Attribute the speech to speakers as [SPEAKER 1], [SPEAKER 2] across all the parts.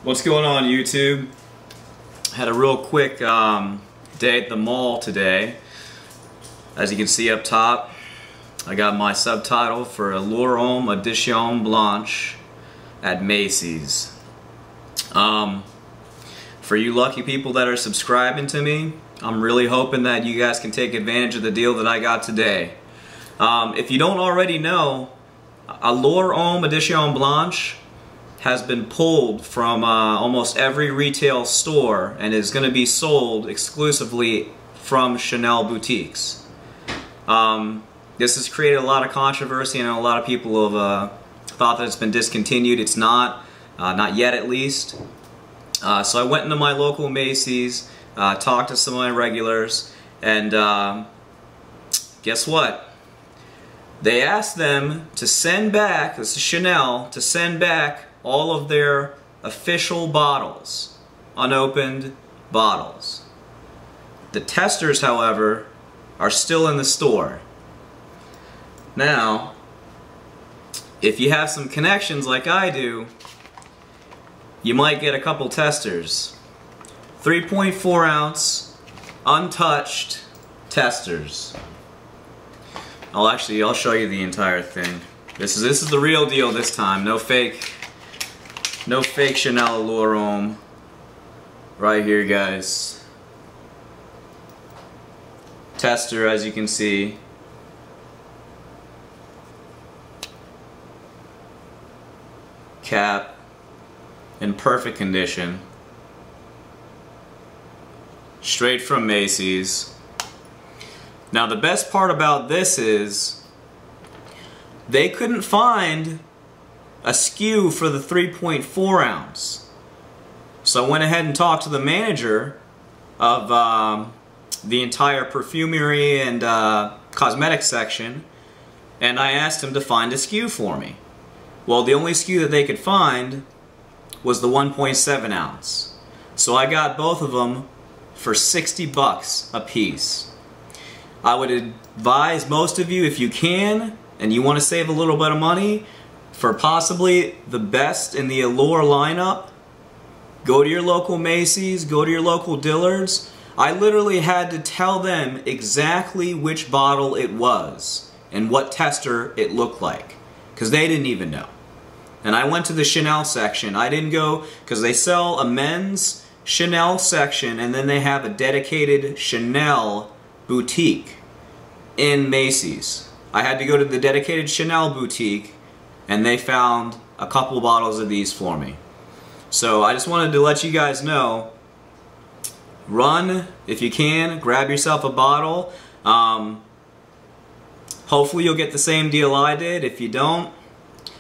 [SPEAKER 1] What's going on, YouTube? Had a real quick day at the mall today. As you can see up top, I got my subtitle for L'Instant Edition Blanche at Macy's. For you lucky people that are subscribing to me, I'm really hoping that you guys can take advantage of the deal that I got today. If you don't already know, L'Instant Edition Blanche has been pulled from almost every retail store and is going to be sold exclusively from Chanel boutiques. This has created a lot of controversy, and a lot of people have thought that it's been discontinued. It's not yet at least. So I went into my local Macy's, talked to some of my regulars, and guess what? They asked them to send back, this is Chanel, to send back all of their official bottles, unopened bottles. The testers, however, are still in the store. Now, if you have some connections like I do, you might get a couple testers. 3.4 ounce, untouched testers. I'll show you the entire thing. This is the real deal this time. No fake Chanel L'Instant. Right here, guys. Tester, as you can see. Cap in perfect condition. Straight from Macy's. Now the best part about this is they couldn't find a SKU for the 3.4 ounce. So I went ahead and talked to the manager of the entire perfumery and cosmetics section, and I asked him to find a SKU for me. Well, the only SKU that they could find was the 1.7 ounce. So I got both of them for 60 bucks a piece. I would advise most of you, if you can, and you want to save a little bit of money, for possibly the best in the Allure lineup, go to your local Macy's, go to your local Dillard's. I literally had to tell them exactly which bottle it was and what tester it looked like, because they didn't even know. And I went to the Chanel section. I didn't go, because they sell a men's Chanel section and then they have a dedicated Chanel boutique in Macy's. I had to go to the dedicated Chanel boutique, and they found a couple bottles of these for me. So I just wanted to let you guys know, run if you can, grab yourself a bottle. Hopefully you'll get the same deal I did. If you don't,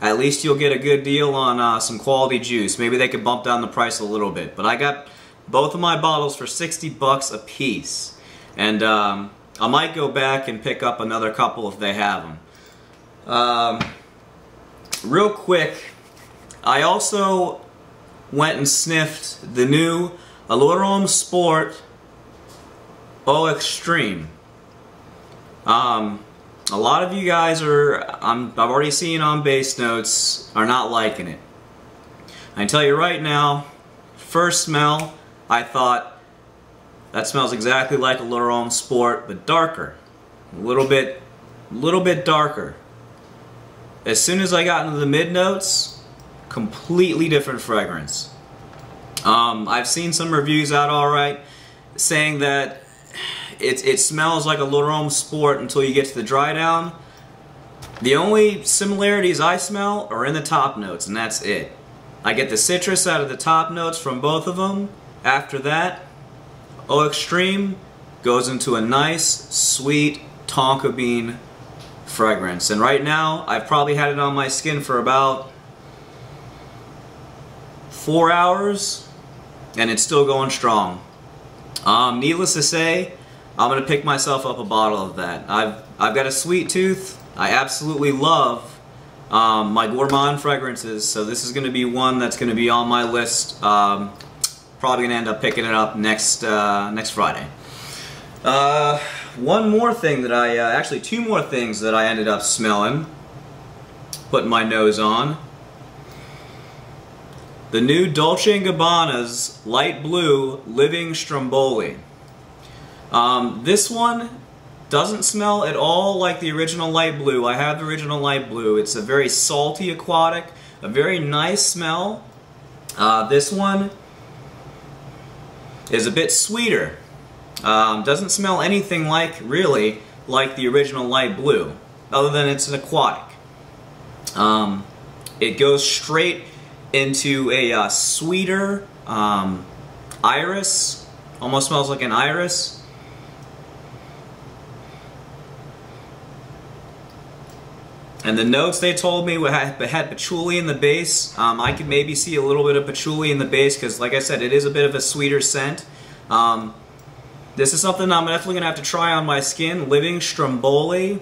[SPEAKER 1] at least you'll get a good deal on some quality juice. Maybe they could bump down the price a little bit. But I got both of my bottles for 60 bucks a piece. And I might go back and pick up another couple if they have them. Real quick, I also went and sniffed the new L'Instant Sport Extreme. A lot of you guys I've already seen on base notes, are not liking it. I can tell you right now, first smell, I thought that smells exactly like a L'Instant Sport, but darker, a little bit darker. As soon as I got into the mid notes, completely different fragrance. I've seen some reviews out alright saying that it smells like a L'Instant Sport until you get to the dry down. The only similarities I smell are in the top notes, and that's it. I get the citrus out of the top notes from both of them. After that, Extreme goes into a nice, sweet tonka bean fragrance. And right now, I've probably had it on my skin for about 4 hours, and it's still going strong. Needless to say, I'm gonna pick myself up a bottle of that. I've got a sweet tooth. I absolutely love my gourmand fragrances, so this is gonna be one that's gonna be on my list. Probably gonna end up picking it up next Friday. One more thing that actually two more things that I ended up smelling, putting my nose on. the new Dolce & Gabbana's Light Blue Living Stromboli. This one doesn't smell at all like the original Light Blue. I have the original Light Blue. It's a very salty aquatic, a very nice smell. This one is a bit sweeter. Doesn't smell anything really like the original Light Blue, other than it's an aquatic. It goes straight into a sweeter iris. Almost smells like an iris. And the notes they told me had patchouli in the base. I could maybe see a little bit of patchouli in the base because, like I said, it is a bit of a sweeter scent. This is something I'm definitely going to have to try on my skin. Living Stromboli.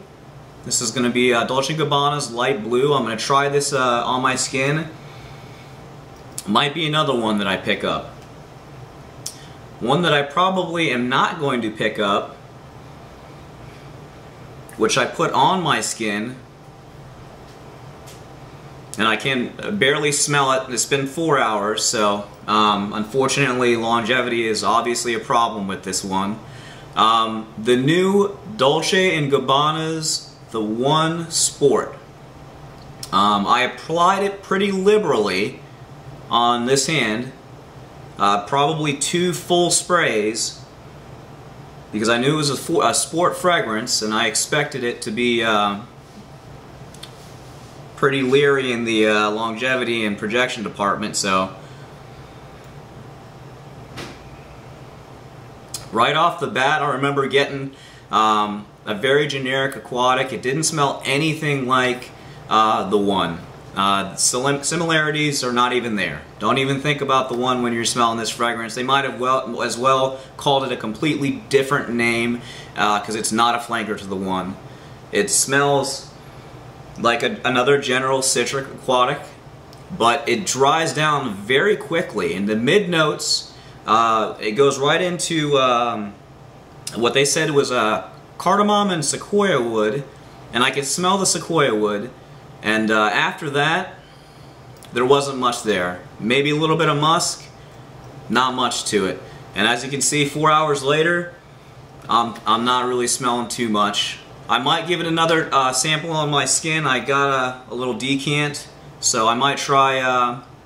[SPEAKER 1] This is going to be Dolce & Gabbana's Light Blue. I'm going to try this on my skin. Might be another one that I pick up. One that I probably am not going to pick up, which I put on my skin, and I can barely smell it. It's been 4 hours, so unfortunately longevity is obviously a problem with this one. The new Dolce & Gabbana's The One Sport. I applied it pretty liberally on this hand, probably 2 full sprays, because I knew it was a sport fragrance and I expected it to be pretty leery in the longevity and projection department. So right off the bat, I remember getting a very generic aquatic. It didn't smell anything like the one. Similarities are not even there. Don't even think about the one when you're smelling this fragrance. They might have as well called it a completely different name because it's not a flanker to the one. It smells like another general citric aquatic, but it dries down very quickly. In the mid notes, it goes right into what they said was cardamom and sequoia wood, and I could smell the sequoia wood. And after that, there wasn't much there. Maybe a little bit of musk, not much to it. And as you can see, 4 hours later, I'm not really smelling too much. I might give it another sample on my skin. I got a little decant, so I might try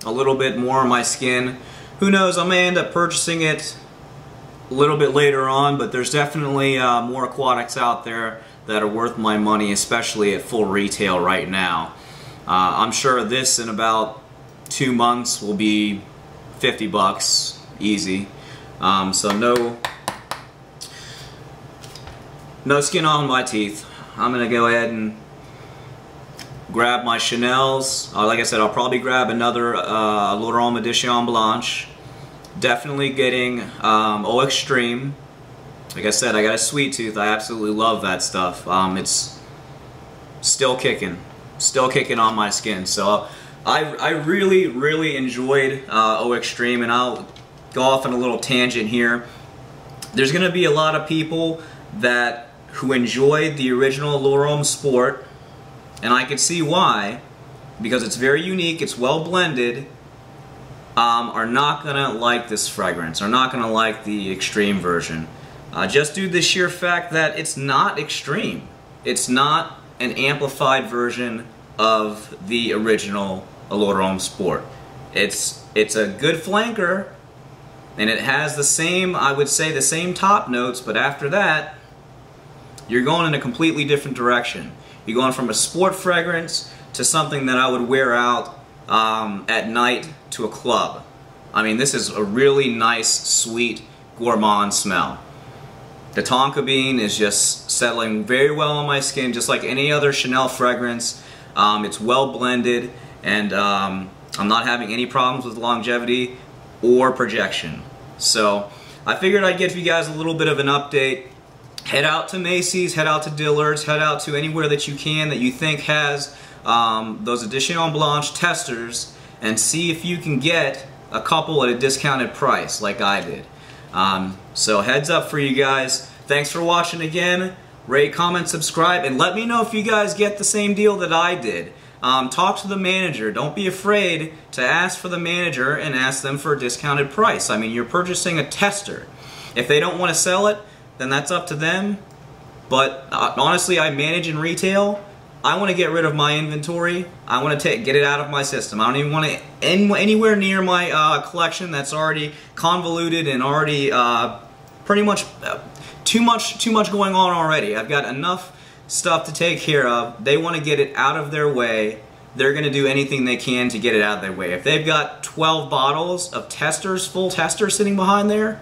[SPEAKER 1] a little bit more on my skin. Who knows, I may end up purchasing it a little bit later on, but there's definitely more aquatics out there that are worth my money, especially at full retail right now. I'm sure this in about 2 months will be 50 bucks, easy. So no skin on my teeth. I'm gonna go ahead and grab my Chanel's. Like I said, I'll probably grab another L'Oréal Edition Blanche. Definitely getting Eau Extreme. Like I said, I got a sweet tooth. I absolutely love that stuff. It's still kicking on my skin. So I really enjoyed Eau Extreme, and I'll go off on a little tangent here. There's going to be a lot of people who enjoyed the original L'Oréal Sport, and I can see why, because it's very unique, it's well blended, are not going to like this fragrance, are not going to like the extreme version. Just due to the sheer fact that it's not extreme. It's not an amplified version of the original L'Oréal Sport. It's a good flanker, and it has the same, I would say, the same top notes, but after that, you're going in a completely different direction. You're going from a sport fragrance to something that I would wear out at night to a club. I mean, this is a really nice, sweet, gourmand smell. The tonka bean is just settling very well on my skin, just like any other Chanel fragrance. It's well blended, and I'm not having any problems with longevity or projection. So I figured I'd give you guys a little bit of an update. Head out to Macy's, head out to Dillard's, head out to anywhere that you can that you think has those Edition Blanche testers, and see if you can get a couple at a discounted price like I did. So heads up for you guys. Thanks for watching again. Rate, comment, subscribe, and let me know if you guys get the same deal that I did. talk to the manager. Don't be afraid to ask for the manager and ask them for a discounted price. I mean, you're purchasing a tester. If they don't want to sell it, then that's up to them. But honestly, I manage in retail. I want to get rid of my inventory. I want to get it out of my system. I don't even want it anywhere near my collection that's already convoluted and already pretty much too much going on already. I've got enough stuff to take care of. They want to get it out of their way. They're going to do anything they can to get it out of their way. If they've got 12 bottles of testers, full testers sitting behind there,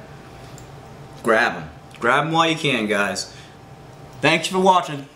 [SPEAKER 1] grab them. Grab them while you can, guys. Thanks for watching.